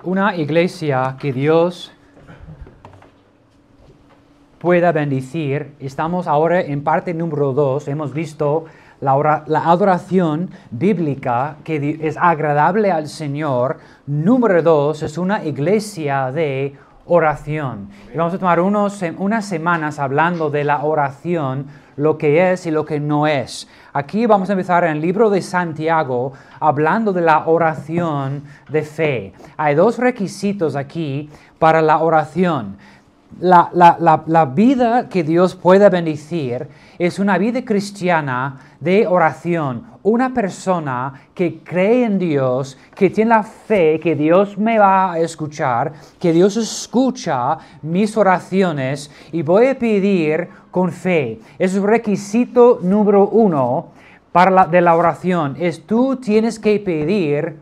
una iglesia que Dios pueda bendecir. Estamos ahora en parte número 2. Hemos visto la adoración bíblica que es agradable al Señor. Número 2 es una iglesia de oración. Y vamos a tomar unas semanas hablando de la oración, lo que es y lo que no es. Aquí vamos a empezar en el libro de Santiago hablando de la oración de fe. Hay dos requisitos aquí para la oración. La vida que Dios puede bendecir es una vida cristiana de oración. Una persona que cree en Dios, que tiene la fe que Dios me va a escuchar, que Dios escucha mis oraciones y voy a pedir con fe. Es el requisito número 1 de la oración. Tú tienes que pedir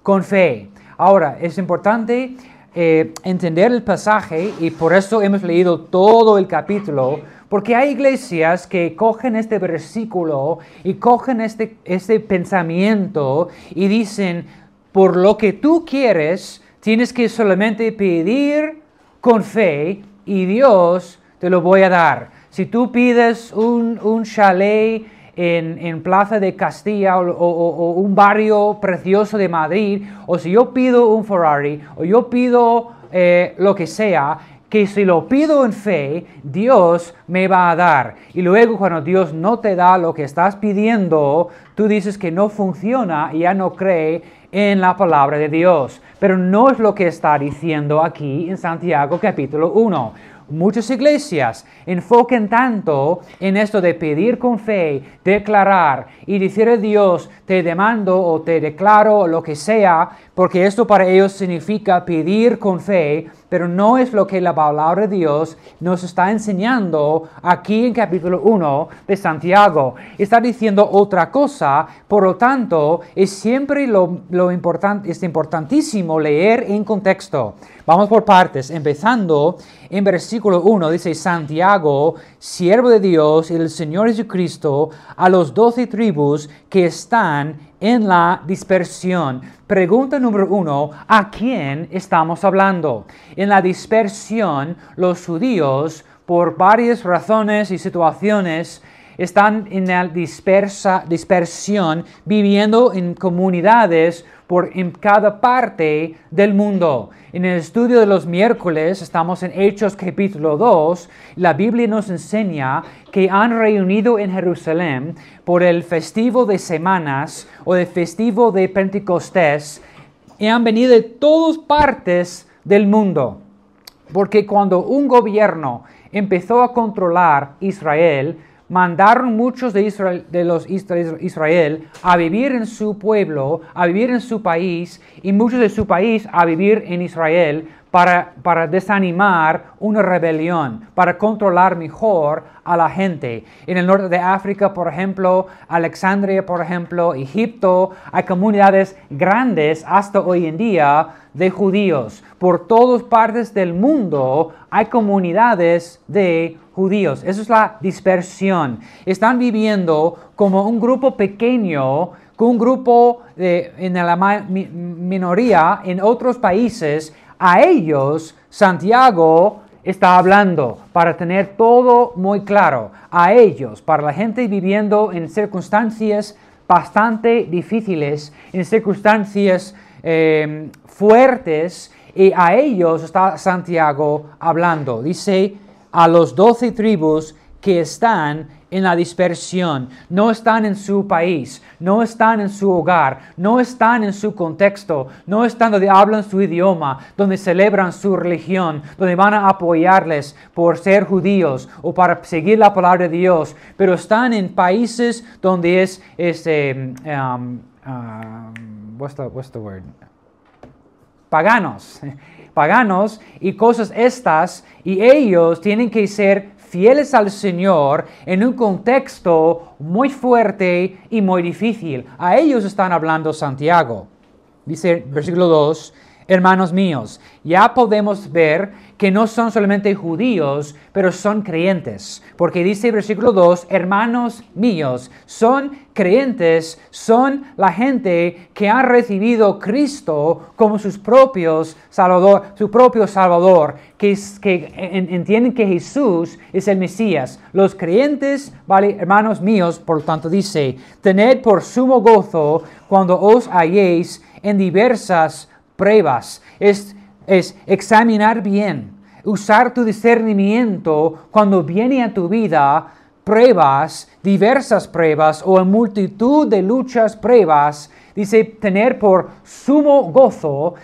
con fe. Ahora, es importante entender el pasaje y por eso hemos leído todo el capítulo, porque hay iglesias que cogen este versículo y cogen este pensamiento y dicen, por lo que tú quieres, tienes que solamente pedir con fe y Dios te lo voy a dar. Si tú pides un chalet en Plaza de Castilla o un barrio precioso de Madrid, o si yo pido un Ferrari, o yo pido lo que sea, que si lo pido en fe, Dios me va a dar. Y luego cuando Dios no te da lo que estás pidiendo, tú dices que no funciona y ya no cree en la palabra de Dios. Pero no es lo que está diciendo aquí en Santiago capítulo 1. Muchas iglesias enfocan tanto en esto de pedir con fe, declarar y decir a Dios, te demando o te declaro o lo que sea, porque esto para ellos significa pedir con fe, pero no es lo que la palabra de Dios nos está enseñando aquí en capítulo 1 de Santiago. Está diciendo otra cosa, por lo tanto, es siempre es importantísimo leer en contexto. Vamos por partes, empezando en versículo 1, dice Santiago, siervo de Dios y del Señor Jesucristo, a los 12 tribus que están en la dispersión. Pregunta número 1, ¿a quién estamos hablando? En la dispersión, los judíos, por varias razones y situaciones, están en la dispersión, viviendo en comunidades en cada parte del mundo. En el estudio de los miércoles, estamos en Hechos capítulo 2, la Biblia nos enseña que han reunido en Jerusalén por el festivo de semanas o el festivo de Pentecostés y han venido de todas partes del mundo. Porque cuando un gobierno empezó a controlar Israel, mandaron muchos de Israel a vivir en su pueblo, a vivir en su país, y muchos de su país a vivir en Israel para desanimar una rebelión, para controlar mejor a la gente. En el norte de África, por ejemplo, Alexandria, por ejemplo, Egipto, hay comunidades grandes hasta hoy en día de judíos. Por todas partes del mundo hay comunidades de judíos. Eso es la dispersión. Están viviendo como un grupo pequeño, con un grupo en la minoría en otros países. A ellos Santiago está hablando para tener todo muy claro. A ellos, para la gente viviendo en circunstancias bastante difíciles, en circunstancias fuertes, y a ellos está Santiago hablando. Dice, a los 12 tribus que están en la dispersión, no están en su país, no están en su hogar, no están en su contexto, no están donde hablan su idioma, donde celebran su religión, donde van a apoyarles por ser judíos o para seguir la palabra de Dios, pero están en países donde what's the word? Paganos y cosas estas, y ellos tienen que ser fieles al Señor en un contexto muy fuerte y muy difícil. A ellos están hablando Santiago. Dice versículo 2, hermanos míos. Ya podemos ver que no son solamente judíos, pero son creyentes. Porque dice versículo 2, hermanos míos, son creyentes, son la gente que ha recibido Cristo como su propio Salvador, que entienden que Jesús es el Mesías. Los creyentes, vale, hermanos míos, por lo tanto dice, tened por sumo gozo cuando os halléis en diversas pruebas. Es examinar bien, usar tu discernimiento cuando viene a tu vida pruebas, diversas pruebas o en multitud de luchas, pruebas. Dice tener por sumo gozo,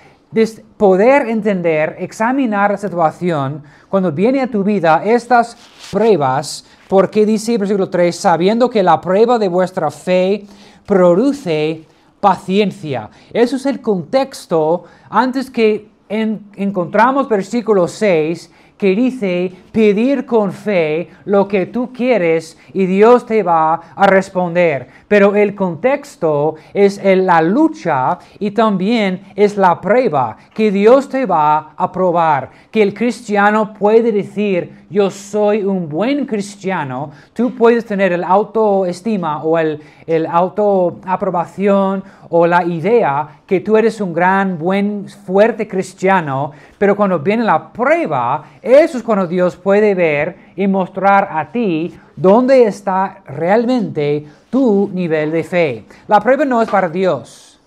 poder entender, examinar la situación cuando viene a tu vida estas pruebas, porque dice versículo 3, sabiendo que la prueba de vuestra fe produce paciencia. Eso es el contexto antes que encontramos versículo 6 que dice pedir con fe lo que tú quieres y Dios te va a responder. Pero el contexto es la lucha y también es la prueba que Dios te va a probar. Que el cristiano puede decir, yo soy un buen cristiano. Tú puedes tener el autoestima o el autoaprobación o la idea que tú eres un gran, buen, fuerte cristiano, pero cuando viene la prueba, eso es cuando Dios puede ver y mostrar a ti dónde está realmente tu nivel de fe. La prueba no es para Dios.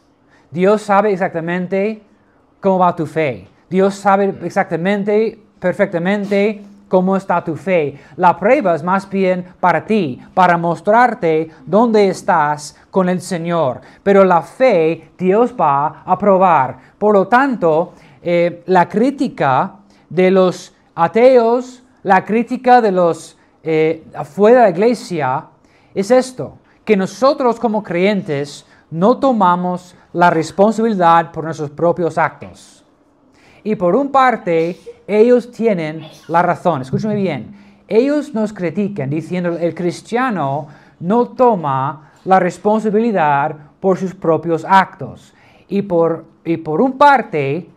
Dios sabe exactamente cómo va tu fe. Dios sabe exactamente, perfectamente, cómo está tu fe. La prueba es más bien para ti, para mostrarte dónde estás con el Señor. Pero la fe Dios va a probar. Por lo tanto, la crítica de los ateos, la crítica de los afuera de la iglesia, es esto, que nosotros como creyentes no tomamos la responsabilidad por nuestros propios actos. Y por un parte, ellos tienen la razón. Escúchame bien. Ellos nos critican diciendo el cristiano no toma la responsabilidad por sus propios actos. Y por un parte,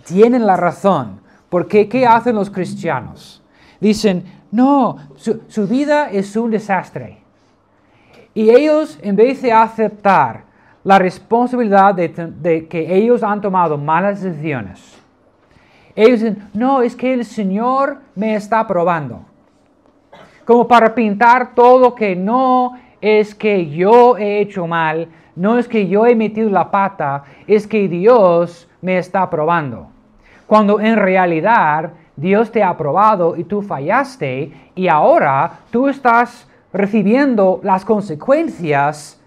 tienen la razón. Porque ¿qué hacen los cristianos? Dicen, no, su vida es un desastre. Y ellos, en vez de aceptar la responsabilidad de que ellos han tomado malas decisiones, ellos dicen, no, es que el Señor me está probando. Como para pintar todo que no es que yo he hecho mal, no es que yo he metido la pata, es que Dios me está probando. Cuando en realidad Dios te ha probado y tú fallaste y ahora tú estás recibiendo las consecuencias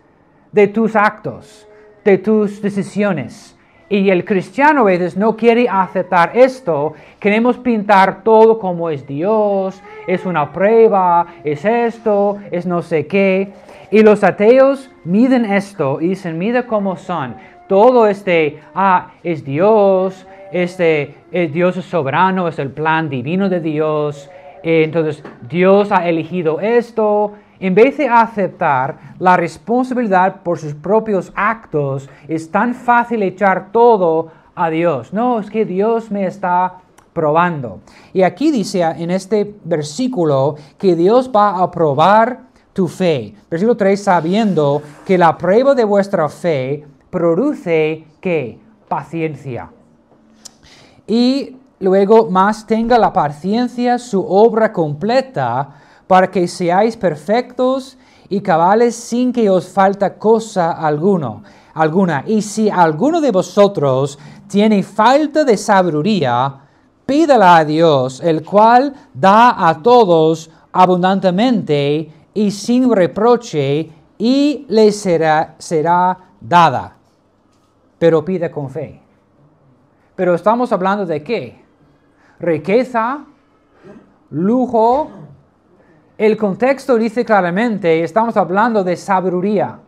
de tus actos, de tus decisiones. Y el cristiano a veces no quiere aceptar esto. Queremos pintar todo como es Dios, es una prueba, es esto, es no sé qué. Y los ateos miden esto y dicen, mira cómo son. Todo es Dios, Dios es soberano, es el plan divino de Dios. Entonces Dios ha elegido esto. En vez de aceptar la responsabilidad por sus propios actos, es tan fácil echar todo a Dios. No, es que Dios me está probando. Y aquí dice en este versículo que Dios va a probar tu fe. Versículo 3, sabiendo que la prueba de vuestra fe produce, ¿qué? Paciencia. Y luego más tenga la paciencia su obra completa, para que seáis perfectos y cabales sin que os falta cosa alguna. Y si alguno de vosotros tiene falta de sabiduría, pídala a Dios, el cual da a todos abundantemente y sin reproche, y le será dada. Pero pide con fe. Pero estamos hablando de ¿qué? Riqueza, lujo. El contexto dice claramente, estamos hablando de sabiduría.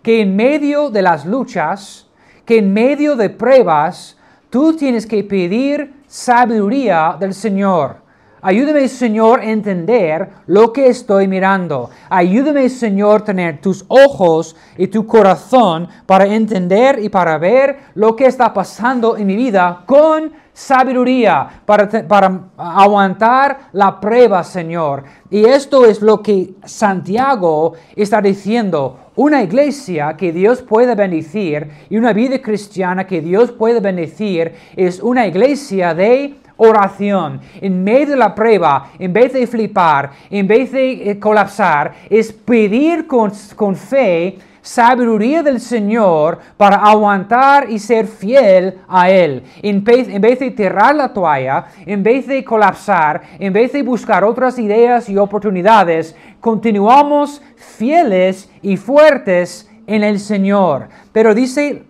Que en medio de las luchas, que en medio de pruebas, tú tienes que pedir sabiduría del Señor. Ayúdame, Señor, a entender lo que estoy mirando. Ayúdame, Señor, a tener tus ojos y tu corazón para entender y para ver lo que está pasando en mi vida con sabiduría, para aguantar la prueba, Señor. Y esto es lo que Santiago está diciendo. Una iglesia que Dios puede bendecir y una vida cristiana que Dios puede bendecir es una iglesia de oración. En medio de la prueba, en vez de flipar, en vez de colapsar, es pedir con fe sabiduría del Señor para aguantar y ser fiel a Él. En vez de tirar la toalla, en vez de colapsar, en vez de buscar otras ideas y oportunidades, continuamos fieles y fuertes en el Señor. Pero dice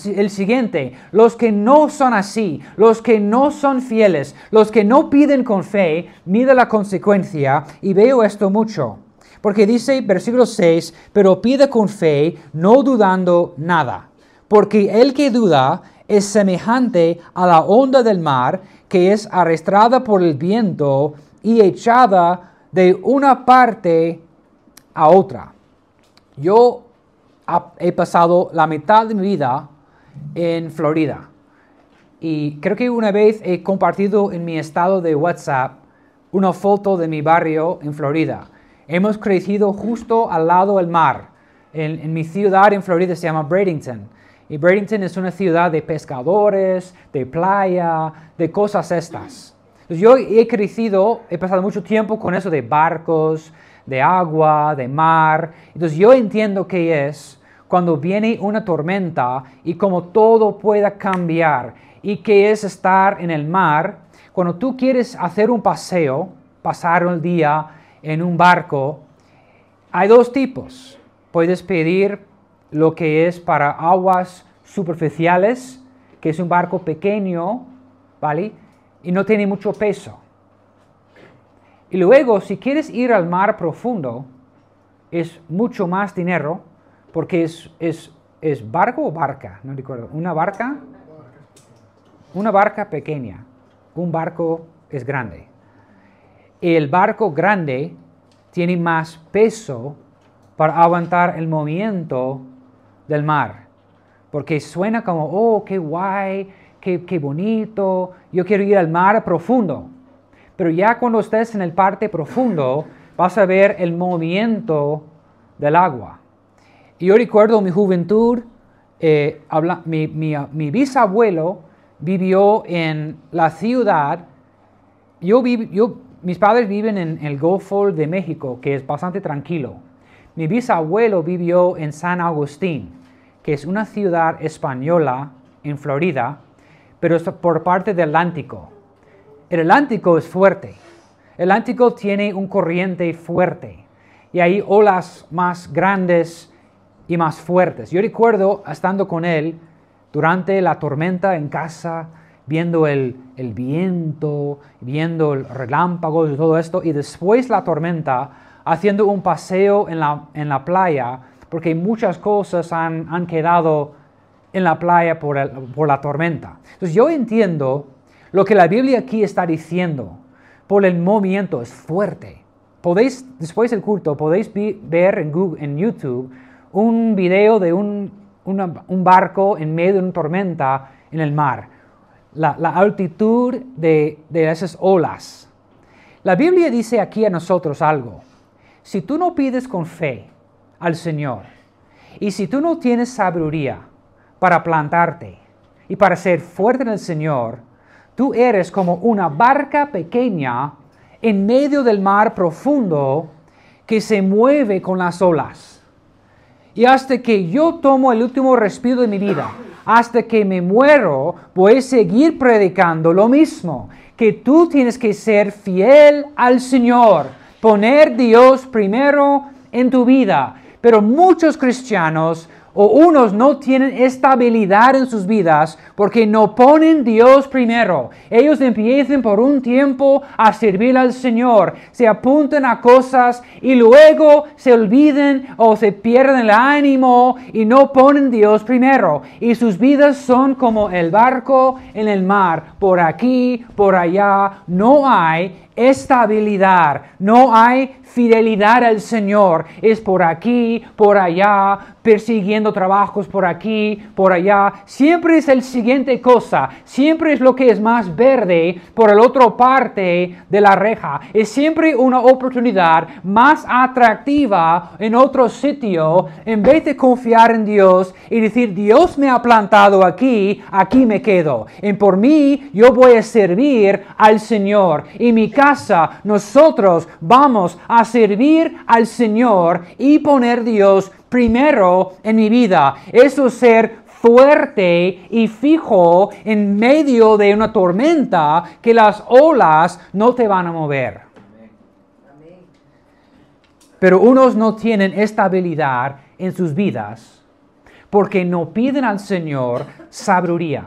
el siguiente: los que no son así, los que no son fieles, los que no piden con fe, mide la consecuencia. Y veo esto mucho, porque dice, versículo 6, pero pide con fe, no dudando nada, porque el que duda es semejante a la onda del mar, que es arrastrada por el viento y echada de una parte a otra. Yo he pasado la mitad de mi vida en Florida. Y creo que una vez he compartido en mi estado de WhatsApp una foto de mi barrio en Florida. Hemos crecido justo al lado del mar. En mi ciudad en Florida se llama Bradenton. Y Bradenton es una ciudad de pescadores, de playa, de cosas estas. Entonces yo he pasado mucho tiempo con eso de barcos, de agua, de mar. Entonces yo entiendo qué es cuando viene una tormenta y cómo todo pueda cambiar. Y qué es estar en el mar. Cuando tú quieres hacer un paseo, pasar un día en un barco, hay dos tipos. Puedes pedir lo que es para aguas superficiales, que es un barco pequeño, ¿vale? Y no tiene mucho peso. Y luego, si quieres ir al mar profundo, es mucho más dinero, porque es barco o barca, no recuerdo. ¿Una barca? Una barca pequeña. Un barco es grande. El barco grande tiene más peso para aguantar el movimiento del mar. Porque suena como, oh, qué guay, qué bonito, yo quiero ir al mar profundo. Pero ya cuando estés en el parte profundo, vas a ver el movimiento del agua. Y yo recuerdo mi juventud, mi bisabuelo vivió en la ciudad. Mis padres viven en el Golfo de México, que es bastante tranquilo. Mi bisabuelo vivió en San Agustín, que es una ciudad española en Florida, pero es por parte del Atlántico. El Atlántico es fuerte. El Atlántico tiene un corriente fuerte y hay olas más grandes y más fuertes. Yo recuerdo estando con él durante la tormenta en casa, viendo el viento, viendo el relámpago y todo esto, y después la tormenta, haciendo un paseo en la playa, porque muchas cosas han quedado en la playa por la tormenta. Entonces yo entiendo lo que la Biblia aquí está diciendo. Por el movimiento es fuerte. Después del culto, podéis ver en YouTube un video de un barco en medio de una tormenta en el mar. La altitud de esas olas. La Biblia dice aquí a nosotros algo. Si tú no pides con fe al Señor, y si tú no tienes sabiduría para plantarte y para ser fuerte en el Señor, tú eres como una barca pequeña en medio del mar profundo que se mueve con las olas. Y hasta que yo tomo el último respiro de mi vida, hasta que me muero, voy a seguir predicando lo mismo, que tú tienes que ser fiel al Señor, poner Dios primero en tu vida. Pero muchos cristianos o unos no tienen estabilidad en sus vidas porque no ponen Dios primero. Ellos empiezan por un tiempo a servir al Señor, se apuntan a cosas y luego se olviden o se pierden el ánimo y no ponen Dios primero. Y sus vidas son como el barco en el mar, por aquí, por allá, no hay estabilidad, no hay fidelidad al Señor. Es por aquí, por allá, persiguiendo trabajos por aquí, por allá. Siempre es el siguiente cosa, siempre es lo que es más verde por la otra parte de la reja. Es siempre una oportunidad más atractiva en otro sitio, en vez de confiar en Dios y decir, Dios me ha plantado aquí, aquí me quedo. Y por mí, yo voy a servir al Señor. Y mi casa, nosotros vamos a servir al Señor y poner Dios primero en mi vida. Eso es ser fuerte y fijo en medio de una tormenta que las olas no te van a mover. Pero unos no tienen estabilidad en sus vidas porque no piden al Señor sabiduría.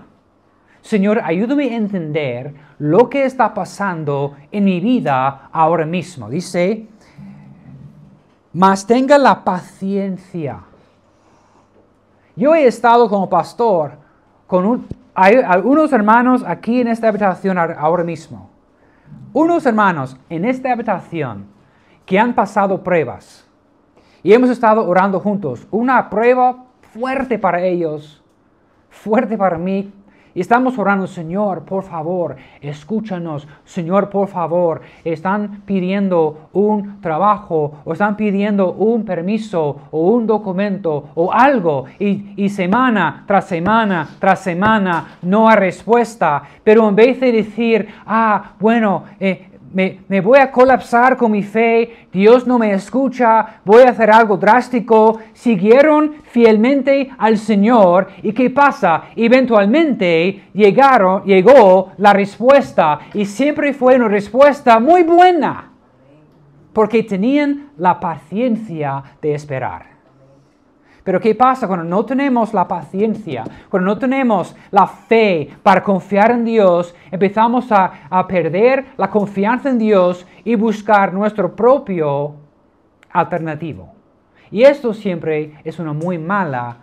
Señor, ayúdame a entender lo que está pasando en mi vida ahora mismo. Dice, mas tenga la paciencia. Yo he estado como pastor hay algunos hermanos aquí en esta habitación ahora mismo. Unos hermanos en esta habitación que han pasado pruebas. Y hemos estado orando juntos. Una prueba fuerte para ellos, fuerte para mí. Y estamos orando, Señor, por favor, escúchanos. Señor, por favor, están pidiendo un trabajo o están pidiendo un permiso o un documento o algo. Y semana tras semana tras semana no hay respuesta. Pero en vez de decir, bueno, me voy a colapsar con mi fe, Dios no me escucha, voy a hacer algo drástico. Siguieron fielmente al Señor. ¿Y qué pasa? Eventualmente llegó la respuesta y siempre fue una respuesta muy buena porque tenían la paciencia de esperar. Pero ¿qué pasa cuando no tenemos la paciencia? Cuando no tenemos la fe para confiar en Dios, empezamos a perder la confianza en Dios y buscar nuestro propio alternativo. Y esto siempre es una muy mala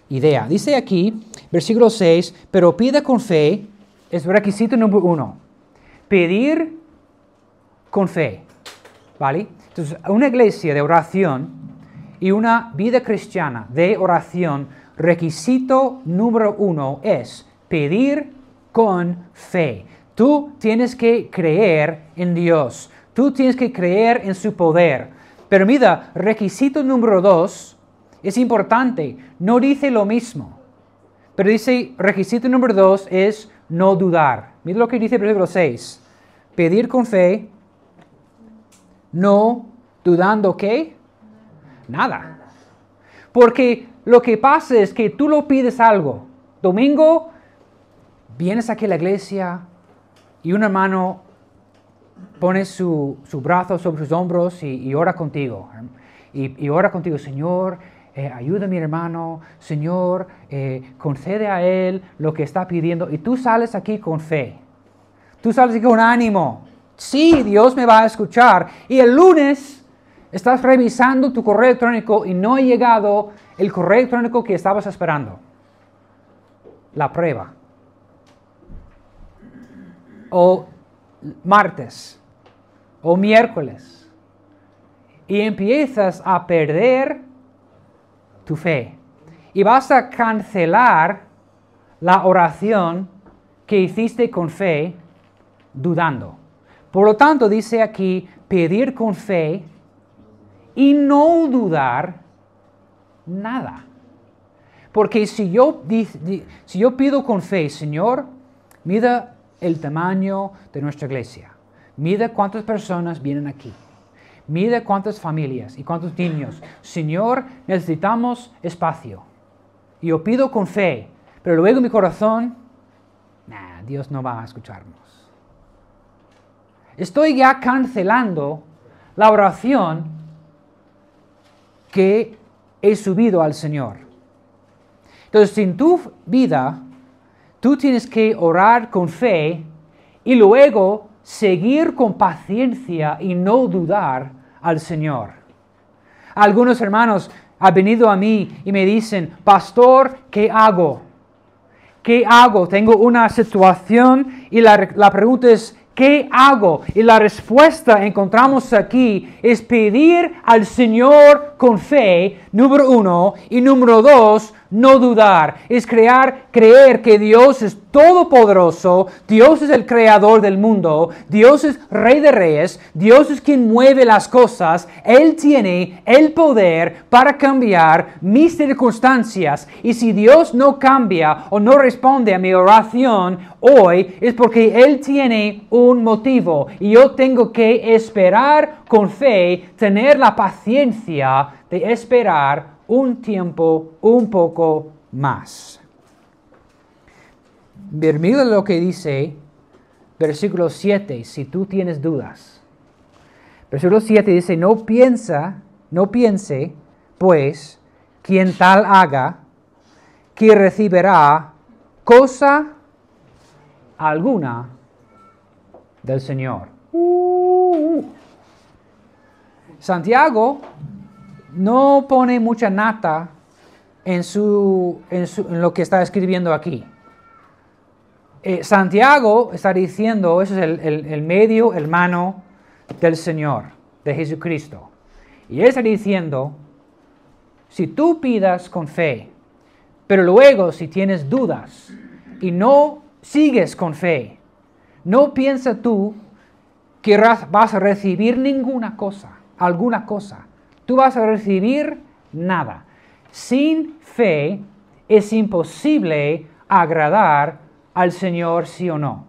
idea. Dice aquí, versículo 6, pero pida con fe, es requisito número 1. Pedir con fe. ¿Vale? Entonces, una iglesia de oración y una vida cristiana de oración, requisito número 1 es pedir con fe. Tú tienes que creer en Dios. Tú tienes que creer en su poder. Pero mira, requisito número 2 es importante. No dice lo mismo. Pero dice, requisito número 2 es no dudar. Mira lo que dice el versículo 6. Pedir con fe, no dudando, ¿qué? Nada. Porque lo que pasa es que tú lo pides algo. Domingo, vienes aquí a la iglesia y un hermano pone su brazo sobre sus hombros y ora contigo. Y ora contigo, Señor, ayuda a mi hermano. Señor, concede a él lo que está pidiendo. Y tú sales aquí con fe. Tú sales aquí con ánimo. Sí, Dios me va a escuchar. Y el lunes estás revisando tu correo electrónico y no ha llegado el correo electrónico que estabas esperando. La prueba. O martes. O miércoles. Y empiezas a perder tu fe. Y vas a cancelar la oración que hiciste con fe dudando. Por lo tanto, dice aquí, pedir con fe y no dudar nada. Porque si yo pido con fe, Señor, mira el tamaño de nuestra iglesia. Mira cuántas personas vienen aquí. Mira cuántas familias y cuántos niños. Señor, necesitamos espacio. Y yo pido con fe, pero luego en mi corazón, Dios no va a escucharnos. Estoy ya cancelando la oración que he subido al Señor. Entonces, en tu vida, tú tienes que orar con fe y luego seguir con paciencia y no dudar al Señor. Algunos hermanos han venido a mí y me dicen, pastor, ¿qué hago? ¿Qué hago? Tengo una situación y la pregunta es, ¿Qué hago? Y la respuesta encontramos aquí es pedir al Señor con fe, número 1, y número 2, no dudar. Es creer que Dios es todopoderoso, Dios es el creador del mundo, Dios es Rey de Reyes, Dios es quien mueve las cosas, Él tiene el poder para cambiar mis circunstancias. Y si Dios no cambia o no responde a mi oración hoy, es porque Él tiene un motivo. Y yo tengo que esperar con fe, tener la paciencia de esperar un tiempo un poco más. Mira lo que dice versículo 7, si tú tienes dudas. Versículo 7 dice, no piense, pues, quien tal haga, que recibirá cosa alguna del Señor. Santiago no pone mucha nata en lo que está escribiendo aquí. Santiago está diciendo, ese es el medio hermano del Señor, de Jesucristo. Y él está diciendo, si tú pidas con fe, pero luego si tienes dudas y no sigues con fe, no piensa tú que vas a recibir alguna cosa. Tú vas a recibir nada. Sin fe es imposible agradar al Señor, sí o no.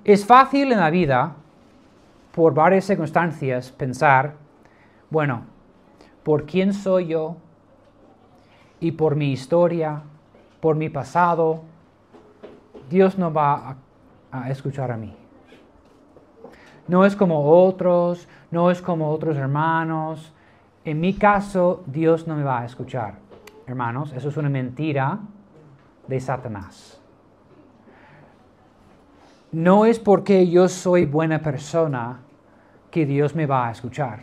Es fácil en la vida, por varias circunstancias, pensar, bueno, por quién soy yo y por mi historia, por mi pasado, Dios no va a escuchar a mí. No es como otros, no es como otros hermanos. En mi caso, Dios no me va a escuchar. Hermanos, eso es una mentira de Satanás. No es porque yo soy buena persona que Dios me va a escuchar.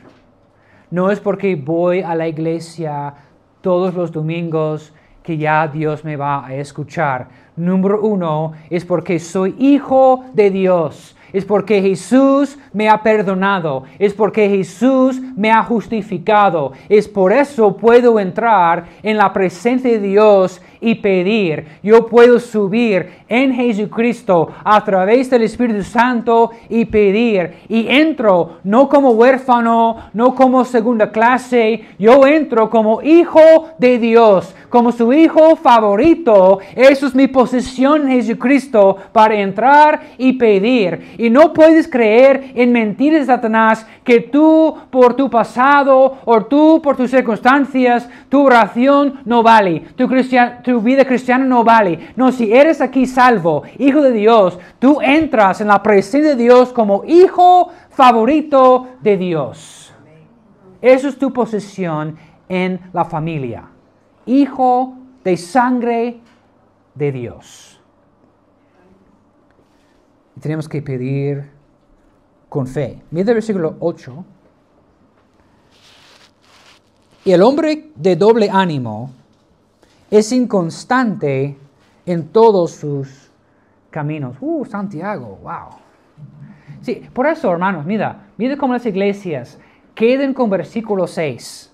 No es porque voy a la iglesia todos los domingos que ya Dios me va a escuchar. Número 1, es porque soy hijo de Dios. Es porque Jesús me ha perdonado. Es porque Jesús me ha justificado. Es por eso puedo entrar en la presencia de Dios y pedir. Yo puedo subir en Jesucristo a través del Espíritu Santo y pedir. Y entro no como huérfano, no como segunda clase. Yo entro como hijo de Dios, como su hijo favorito. Eso es mi posición en Jesucristo para entrar y pedir. Y no puedes creer en mentiras de Satanás que tú por tu pasado o tú por tus circunstancias, tu oración no vale, tu vida cristiana no vale. No, si eres aquí salvo, hijo de Dios, tú entras en la presencia de Dios como hijo favorito de Dios. Eso es tu posición en la familia. Hijo de sangre de Dios. Tenemos que pedir con fe. Mira el versículo 8. Y el hombre de doble ánimo es inconstante en todos sus caminos. Santiago, wow. Sí, por eso, hermanos, mira cómo las iglesias queden con versículo 6.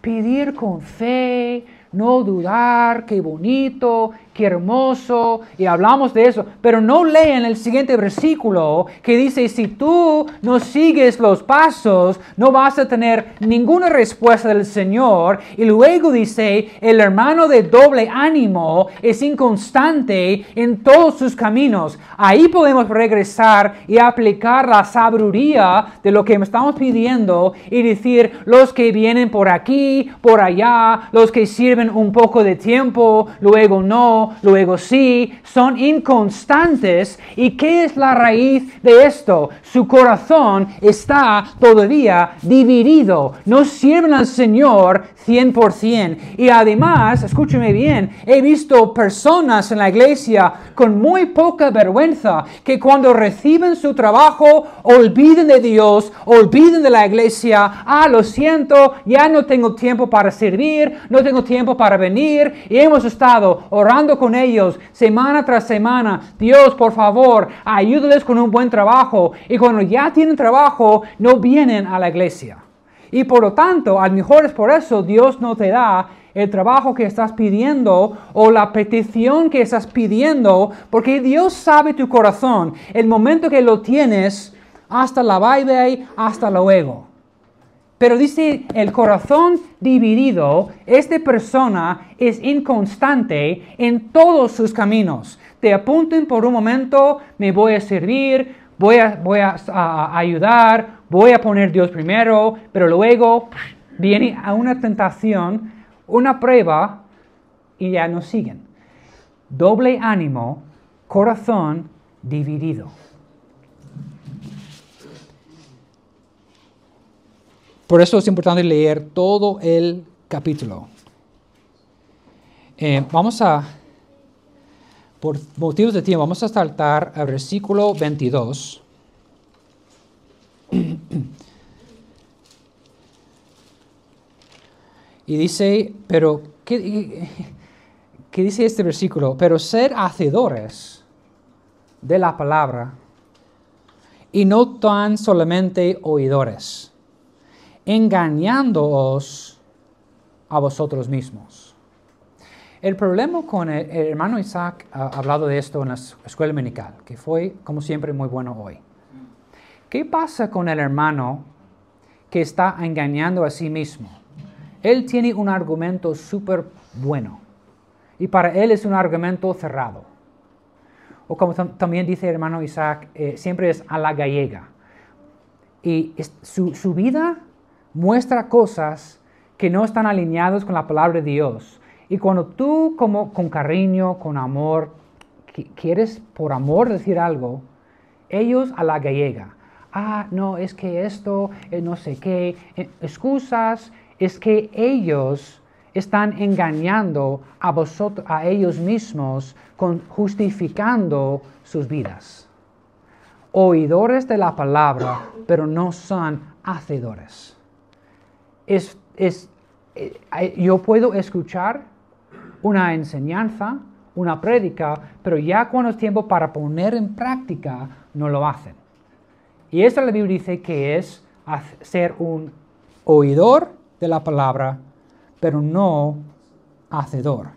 Pedir con fe, no dudar, qué bonito, qué hermoso, y hablamos de eso, pero no leen el siguiente versículo que dice, si tú no sigues los pasos, no vas a tener ninguna respuesta del Señor, y luego dice, el hermano de doble ánimo es inconstante en todos sus caminos. Ahí podemos regresar y aplicar la sabiduría de lo que estamos pidiendo y decir, los que vienen por aquí, por allá, los que sirven un poco de tiempo, luego no, luego sí, son inconstantes. ¿Y qué es la raíz de esto? Su corazón está todavía dividido. No sirven al Señor 100%. Y además, escúcheme bien, he visto personas en la iglesia con muy poca vergüenza que cuando reciben su trabajo olviden de Dios, olviden de la iglesia. Lo siento, ya no tengo tiempo para servir, no tengo tiempo tiempo para venir y hemos estado orando con ellos semana tras semana. Dios, por favor, ayúdales con un buen trabajo. Y cuando ya tienen trabajo, no vienen a la iglesia. Y por lo tanto, a lo mejor es por eso Dios no te da el trabajo que estás pidiendo o la petición que estás pidiendo, porque Dios sabe tu corazón. El momento que lo tienes, hasta la bye, hasta luego. Pero dice, el corazón dividido, esta persona es inconstante en todos sus caminos. Te apunten por un momento, me voy a servir, voy a ayudar, voy a poner Dios primero, pero luego viene a una tentación, una prueba, y ya no siguen. Doble ánimo, corazón dividido. Por eso es importante leer todo el capítulo. Por motivos de tiempo, vamos a saltar al versículo 22. Y dice, pero, ¿qué dice este versículo? Pero ser hacedores de la palabra y no tan solamente oidores, engañándoos a vosotros mismos. El problema con el hermano Isaac ha hablado de esto en la escuela dominical, que fue, como siempre, muy bueno hoy. ¿Qué pasa con el hermano que está engañando a sí mismo? Él tiene un argumento súper bueno, y para él es un argumento cerrado. O como también dice el hermano Isaac, siempre es a la gallega. Y su vida muestra cosas que no están alineadas con la palabra de Dios. Y cuando tú, como con cariño, con amor, quieres por amor decir algo, ellos a la gallega. No, es que esto, no sé qué, excusas, es que ellos están engañando a ellos mismos, justificando sus vidas. Oidores de la palabra, pero no son hacedores. Yo puedo escuchar una enseñanza, una prédica, pero ya cuando es tiempo para poner en práctica, no lo hacen. Y eso la Biblia dice que es ser un oidor de la palabra, pero no hacedor.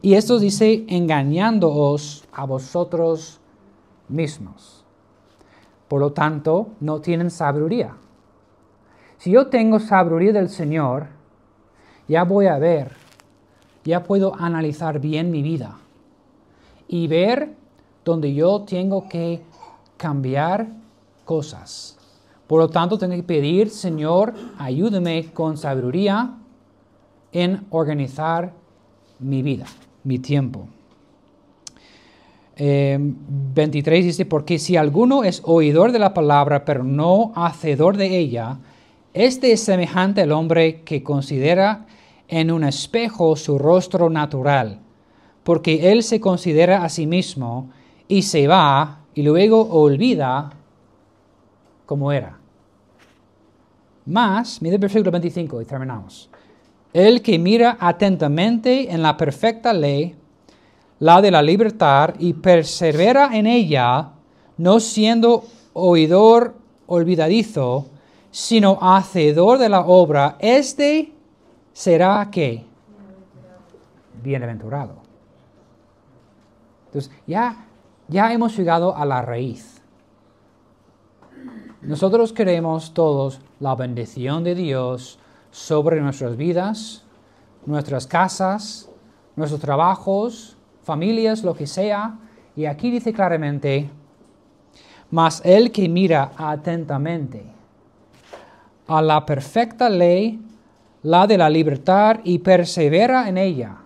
Y esto dice, engañándoos a vosotros mismos. Por lo tanto, no tienen sabiduría. Si yo tengo sabiduría del Señor, ya voy a ver, ya puedo analizar bien mi vida y ver donde yo tengo que cambiar cosas. Por lo tanto, tengo que pedir, Señor, ayúdame con sabiduría en organizar mi vida, mi tiempo. 23 dice, porque si alguno es oidor de la palabra, pero no hacedor de ella, este es semejante al hombre que considera en un espejo su rostro natural, porque él se considera a sí mismo y se va y luego olvida cómo era. Mas, mira el versículo 25 y terminamos. El que mira atentamente en la perfecta ley, la de la libertad, y persevera en ella, no siendo oidor olvidadizo, sino hacedor de la obra, este será ¿qué? Bienaventurado. Entonces, ya hemos llegado a la raíz. Nosotros queremos todos la bendición de Dios sobre nuestras vidas, nuestras casas, nuestros trabajos, familias, lo que sea. Y aquí dice claramente, mas el que mira atentamente a la perfecta ley, la de la libertad, y persevera en ella.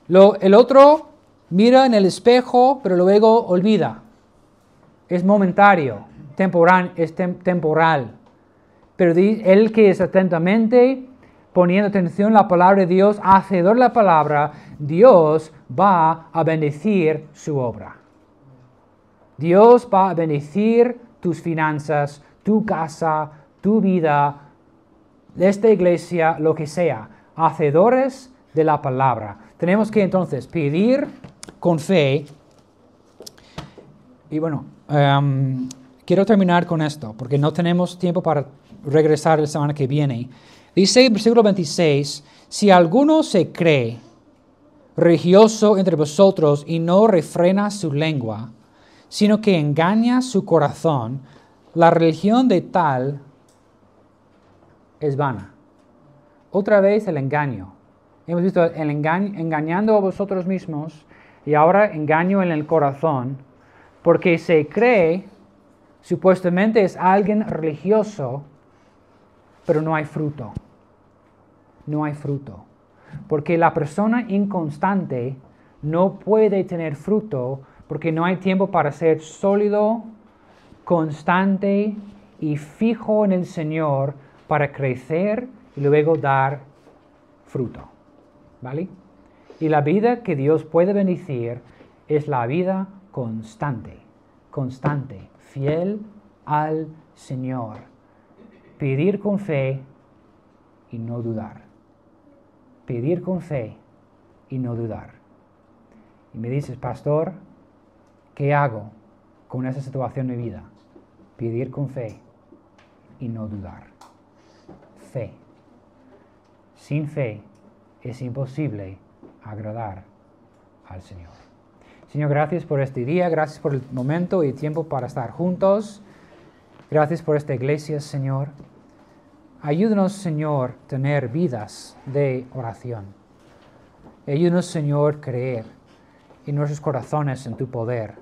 El otro mira en el espejo, pero luego olvida. Es momentario, es temporal. Pero el que es atentamente poniendo atención a la palabra de Dios, hacedor de la palabra, Dios va a bendecir su obra. Dios va a bendecir tus finanzas, tu casa, tu vida, esta iglesia, lo que sea. hacedores de la palabra. Tenemos que entonces pedir con fe. Y bueno, quiero terminar con esto, porque no tenemos tiempo para regresar la semana que viene. Dice en versículo 26, si alguno se cree religioso entre vosotros y no refrena su lengua, sino que engaña su corazón, la religión de tal es vana. Otra vez el engaño. Hemos visto el engañando a vosotros mismos y ahora engaño en el corazón, porque se cree, supuestamente es alguien religioso, pero no hay fruto. No hay fruto. Porque la persona inconstante no puede tener fruto porque no hay tiempo para ser sólido, constante y fijo en el Señor para crecer y luego dar fruto. ¿Vale? Y la vida que Dios puede bendecir es la vida constante, fiel al Señor. Pedir con fe y no dudar. Pedir con fe y no dudar. Y me dices, pastor, ¿qué hago con esa situación de vida? Pedir con fe y no dudar. Fe. Sin fe es imposible agradar al Señor. Señor, gracias por este día, gracias por el momento y tiempo para estar juntos. Gracias por esta iglesia, Señor. Ayúdanos, Señor, a tener vidas de oración. Ayúdanos, Señor, a creer en nuestros corazones en tu poder.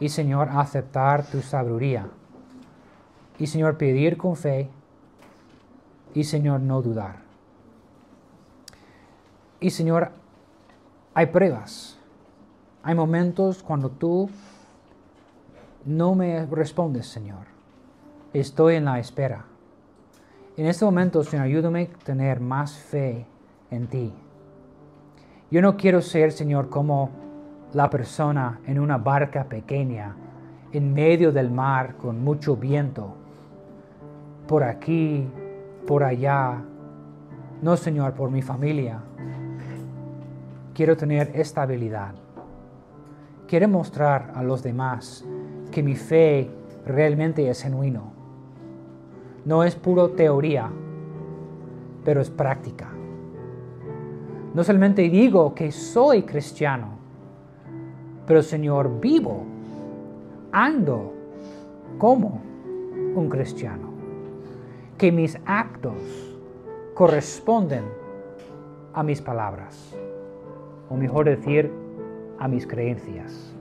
Y, Señor, a aceptar tu sabiduría. Y, Señor, pedir con fe. Y, Señor, no dudar. Y, Señor, hay pruebas. Hay momentos cuando tú no me respondes, Señor. Estoy en la espera. En este momento, Señor, ayúdame a tener más fe en ti. Yo no quiero ser, Señor, como la persona en una barca pequeña, en medio del mar con mucho viento, por aquí, por allá. No, Señor, por mi familia. Quiero tener estabilidad. Quiero mostrar a los demás que mi fe realmente es genuino. No es puro teoría, pero es práctica. No solamente digo que soy cristiano, pero, Señor, vivo, ando como un cristiano. Que mis actos corresponden a mis palabras, o mejor decir, a mis creencias.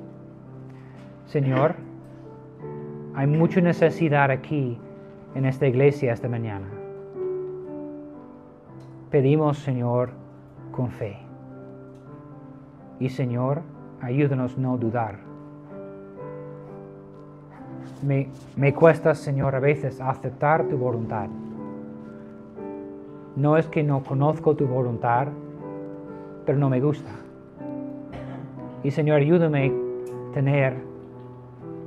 Señor, hay mucha necesidad aquí en esta iglesia esta mañana. Pedimos, Señor, con fe. Y, Señor, ayúdanos a no dudar. Me cuesta, Señor, a veces aceptar tu voluntad. No es que no conozco tu voluntad, pero no me gusta. Y, Señor, ayúdame a tener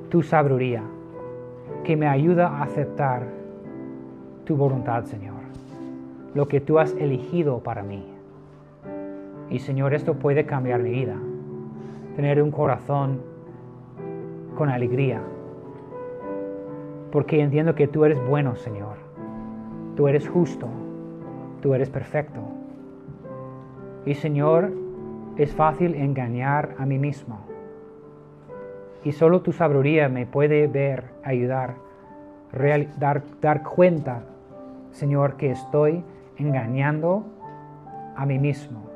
tu sabiduría, que me ayuda a aceptar tu voluntad, Señor, lo que tú has elegido para mí. Y, Señor, esto puede cambiar mi vida, tener un corazón con alegría, porque entiendo que tú eres bueno, Señor, tú eres justo, tú eres perfecto. Y, Señor, es fácil engañar a mí mismo. Y solo tu sabiduría me puede ayudar, dar cuenta, Señor, que estoy engañando a mí mismo.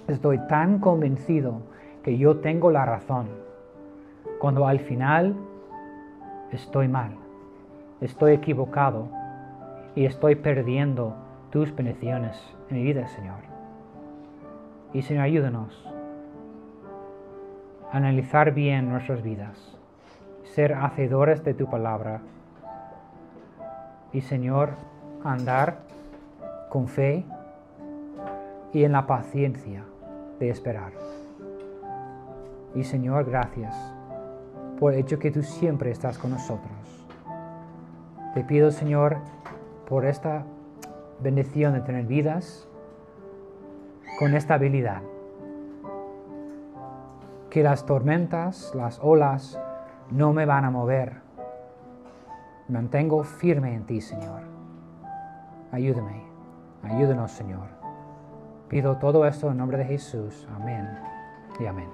Estoy tan convencido que yo tengo la razón, cuando al final estoy mal, estoy equivocado y estoy perdiendo tus bendiciones en mi vida, Señor. Y, Señor, ayúdanos a analizar bien nuestras vidas, ser hacedores de tu palabra y, Señor, andar con fe y en la paciencia de esperar. Y, Señor, gracias por el hecho que tú siempre estás con nosotros. Te pido, Señor, por esta bendición de tener vidas con estabilidad. Que las tormentas, las olas, no me van a mover. Me mantengo firme en ti, Señor. Ayúdame. Ayúdanos, Señor. Pido todo esto en nombre de Jesús. Amén y amén.